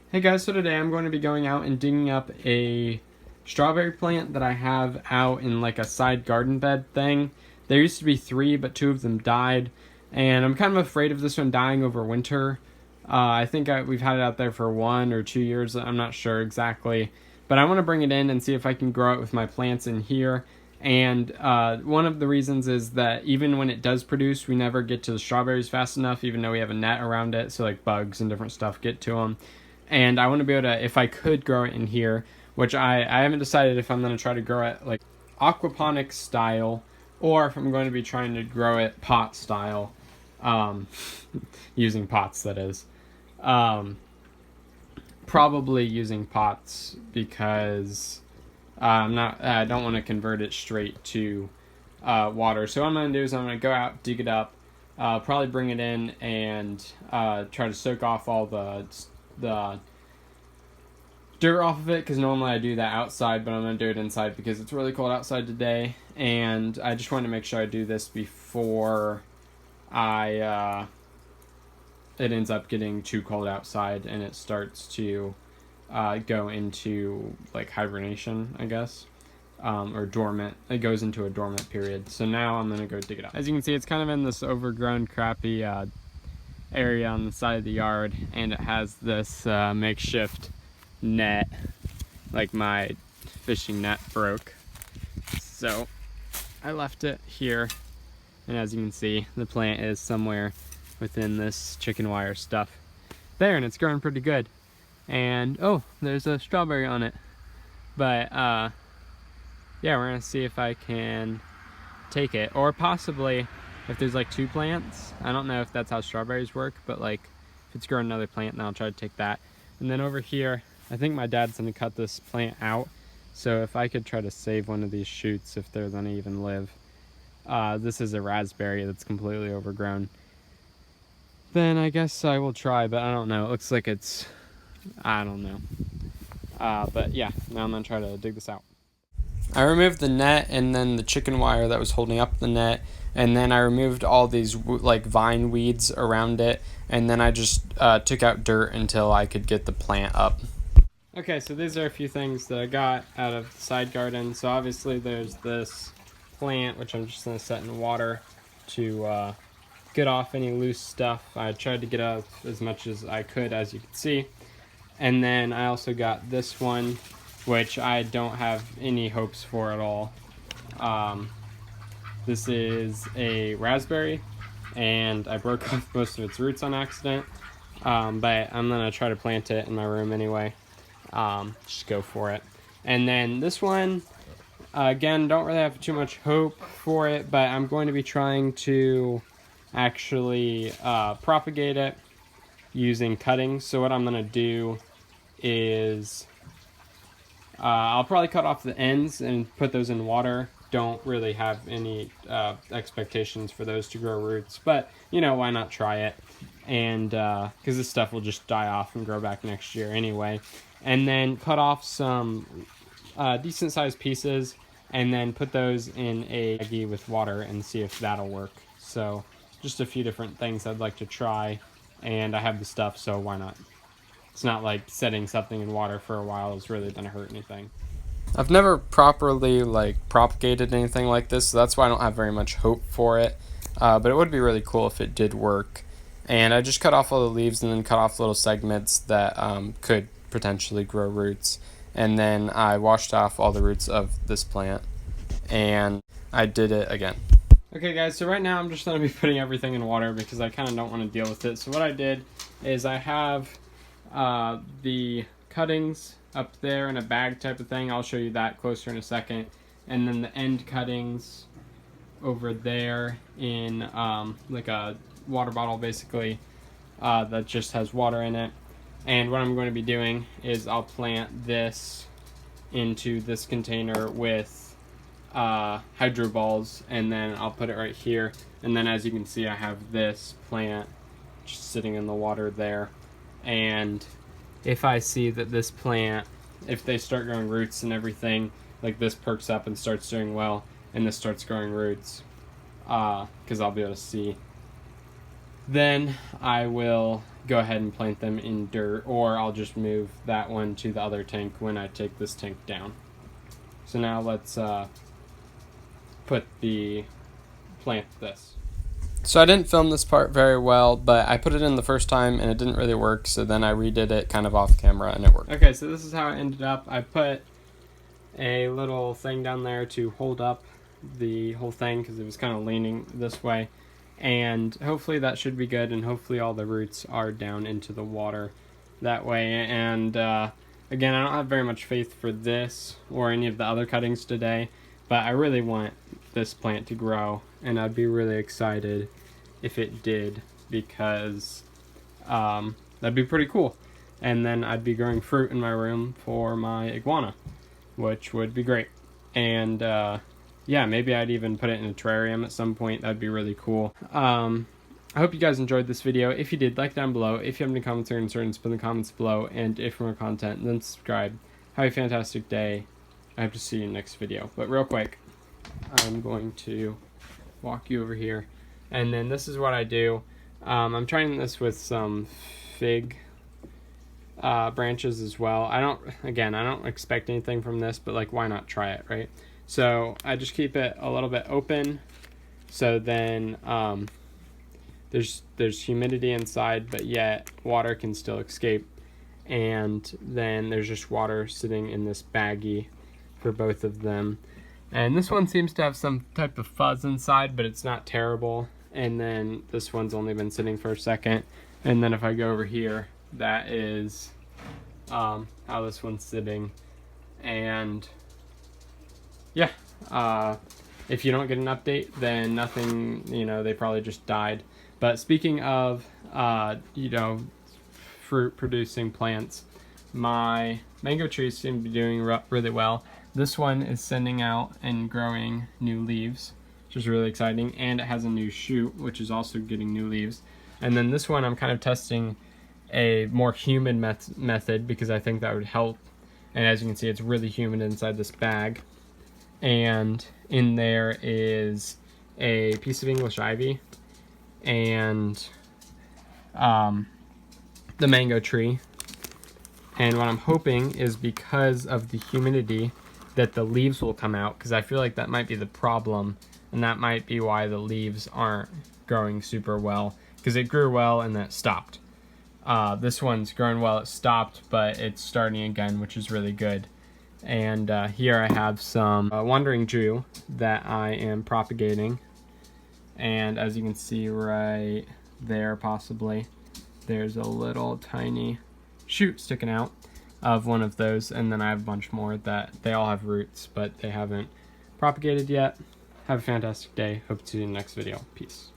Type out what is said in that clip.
Hey guys, so today I'm going to be going out and digging up a strawberry plant that I have out in like a side garden bed thing. There used to be 3, but 2 of them died, and I'm kind of afraid of this one dying over winter. I think we've had it out there for 1 or 2 years, I'm not sure exactly, but I want to bring it in and see if I can grow it with my plants in here. And one of the reasons is that even when it does produce, we never get to the strawberries fast enough, even though we have a net around it, so like bugs and different stuff get to them. And I want to be able to, if I could grow it in here, which I haven't decided if I'm going to try to grow it like aquaponics style, or if I'm going to be trying to grow it pot style, using pots, that is. Probably using pots because I don't want to convert it straight to water. So what I'm going to do is I'm going to go out, dig it up, probably bring it in and try to soak off all the dirt off of it, because normally I do that outside, but I'm going to do it inside because it's really cold outside today, and I just want to make sure I do this before it ends up getting too cold outside and it starts to go into like hibernation, I guess, or dormant. It goes into a dormant period. So now I'm going to go dig it up. As you can see, it's kind of in this overgrown, crappy area on the side of the yard, and it has this makeshift net. Like my fishing net broke, so I left it here, and as you can see, the plant is somewhere within this chicken wire stuff there, and it's growing pretty good. And oh, there's a strawberry on it, but yeah, we're gonna see if I can take it, or possibly if there's like 2 plants. I don't know if that's how strawberries work, but like if it's growing another plant, then I'll try to take that. And then over here, I think my dad's gonna cut this plant out, so if I could try to save one of these shoots, if they're gonna even live. This is a raspberry that's completely overgrown. Then I guess I will try, but I don't know. It looks like it's, I don't know. But yeah, now I'm gonna try to dig this out. I removed the net and then the chicken wire that was holding up the net, and then I removed all these like vine weeds around it, and then I just took out dirt until I could get the plant up. Okay, so these are a few things that I got out of the side garden. So obviously there's this plant, which I'm just going to set in water to get off any loose stuff. I tried to get out as much as I could, as you can see. And then I also got this one, which I don't have any hopes for at all. This is a raspberry, and I broke off most of its roots on accident, but I'm going to try to plant it in my room anyway. Just go for it. And then this one, again, don't really have too much hope for it, but I'm going to be trying to actually propagate it using cuttings. So what I'm going to do is I'll probably cut off the ends and put those in water. Don't really have any expectations for those to grow roots, but you know, why not try it? And because this stuff will just die off and grow back next year anyway. And then cut off some decent sized pieces, and then put those in a baggie with water and see if that'll work. So just a few different things I'd like to try, and I have the stuff, so why not? It's not like setting something in water for a while is really gonna hurt anything. I've never properly like propagated anything like this, so that's why I don't have very much hope for it. But it would be really cool if it did work. And I just cut off all the leaves and then cut off little segments that could potentially grow roots. And then I washed off all the roots of this plant, and I did it again. Okay guys, so right now I'm just going to be putting everything in water because I kind of don't want to deal with it. So what I did is I have the cuttings up there in a bag type of thing. I'll show you that closer in a second. And then the end cuttings over there in like a water bottle basically that just has water in it. And what I'm going to be doing is I'll plant this into this container with hydro balls, and then I'll put it right here. And then as you can see, I have this plant just sitting in the water there. And if I see that this plant, if they start growing roots and everything, like this perks up and starts doing well, and this starts growing roots, because I'll be able to see then I will go ahead and plant them in dirt, or I'll just move that one to the other tank when I take this tank down. So now let's plant this. So I didn't film this part very well, but I put it in the first time and it didn't really work, so then I redid it kind of off camera and it worked. Okay, so this is how it ended up. I put a little thing down there to hold up the whole thing because it was kind of leaning this way, and hopefully that should be good, and hopefully all the roots are down into the water that way. And again, I don't have very much faith for this or any of the other cuttings today, but I really want this plant to grow, and I'd be really excited if it did, because that'd be pretty cool. And then I'd be growing fruit in my room for my iguana, which would be great. And yeah, maybe I'd even put it in a terrarium at some point. That'd be really cool. I hope you guys enjoyed this video. If you did, like down below. If you have any comments or concerns, put in the comments below. And if for more content, then subscribe. Have a fantastic day. I hope to see you in the next video. But real quick, I'm going to walk you over here. And then this is what I do. I'm trying this with some fig branches as well. I don't expect anything from this, but like, why not try it, right? So I just keep it a little bit open, so then there's humidity inside, but yet water can still escape. And then there's just water sitting in this baggie for both of them. And this one seems to have some type of fuzz inside, but it's not terrible. And then this one's only been sitting for a second. And then if I go over here, that is how this one's sitting. And yeah, if you don't get an update, then nothing, they probably just died. But speaking of, fruit producing plants, my mango trees seem to be doing really well. This one is sending out and growing new leaves, which is really exciting. And it has a new shoot, which is also getting new leaves. And then this one, I'm kind of testing a more humid method because I think that would help. And as you can see, it's really humid inside this bag. And in there is a piece of English ivy and the mango tree. And what I'm hoping is, because of the humidity, that the leaves will come out, because I feel like that might be the problem, and that might be why the leaves aren't growing super well, because it grew well and then it stopped. This one's growing well, it stopped, but it's starting again, which is really good. And here I have some wandering Jew that I am propagating. And as you can see right there, possibly, there's a little tiny shoot sticking out of one of those. And then I have a bunch more that they all have roots, but they haven't propagated yet. Have a fantastic day. Hope to see you in the next video. Peace.